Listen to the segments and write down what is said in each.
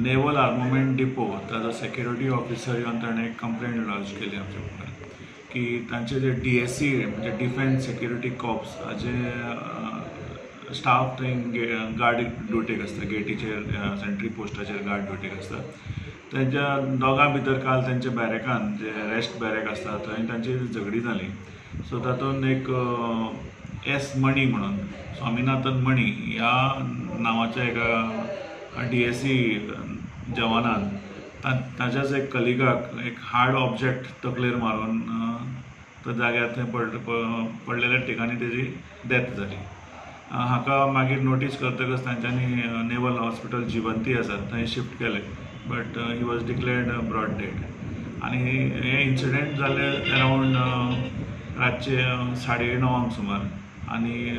Naval आर्ममेंट depot ताजो security officer येवन ताणें एक कंप्लेंट लॉन्च केली आमच्या मुखार की तांचे जे DSC म्हणजे डिफेन्स सेक्युरिटी कॉप्स हाचे स्टाफ थंय गार्ड ड्युटेक आसता, गेटीचेर सेंट्री पोस्टाचेर गार्ड ड्युटेक आसता. त्यांच्या दोगां भितर काल त्यांच्या बॅरेकान जे रेस्ट बॅरेक आसता थंय तांची झगडी जाली. सो तातूंत एक एस मणी म्हणून स्वामीनाथन मणी ह्या नांवाच्या एका DSC जवानान ताच्याच एक कलिगाक एक हार्ड ऑब्जेक्ट तकलेर मारून तो जाग्यार थंय पडलेल्या ठिकाणी तेजी डेथ जाली. हाका मागीर नोटीस करतकच तांच्यांनी नेवल हॉस्पिटल जिवंती आसा थंय शिफ्ट केले, but he was declared broad dead. आनी हे इन्सिडेंट जाले अरावंड रातचे 9:30 सुमार. आनी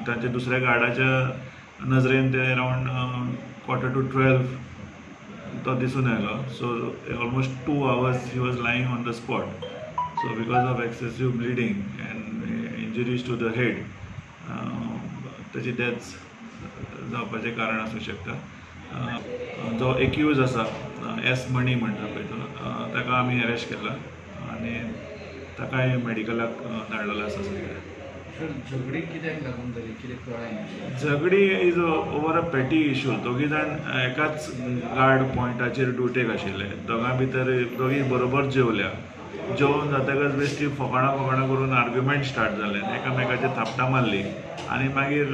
तांच्या दुसऱ्या गार्डाच्या नजरेन ते अरावंड 11:45 तो दिसून आयलो. So almost 2 hours he was lying on the spot. So because of excessive bleeding and injuries to the head ताची डेथ जावपाचें कारण आसूं शकता. जो एक्यूज आसा एस मणी म्हणटा पळय तो ताका आमी अरेस्ट केला आनी ताकाय मेडिकलाक धाडलेलो आसा सद्या. झगडी कित्याक लागून जाली कितें कळ्ळें? झगडी इज ओवर अ पेटी इश्यू. दोगी जाण एकाच गार्ड पॉयंटाचेर ड्युटेक आशिल्ले. दोगां भितर दोगी बरोबर जेवल्या. जेवून जातकच बेश्टी फकाणां करून आर्ग्युमेंट स्टार्ट जालें, एकामेकाचेर थापटां मारली आनी मागीर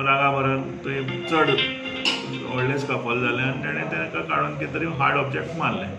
रागा भरून थंय चड व्हडलें स्कफल जालें आनी ताणें ताका काडून कितें तरी हार्ड ऑब्जेक्ट मारलें.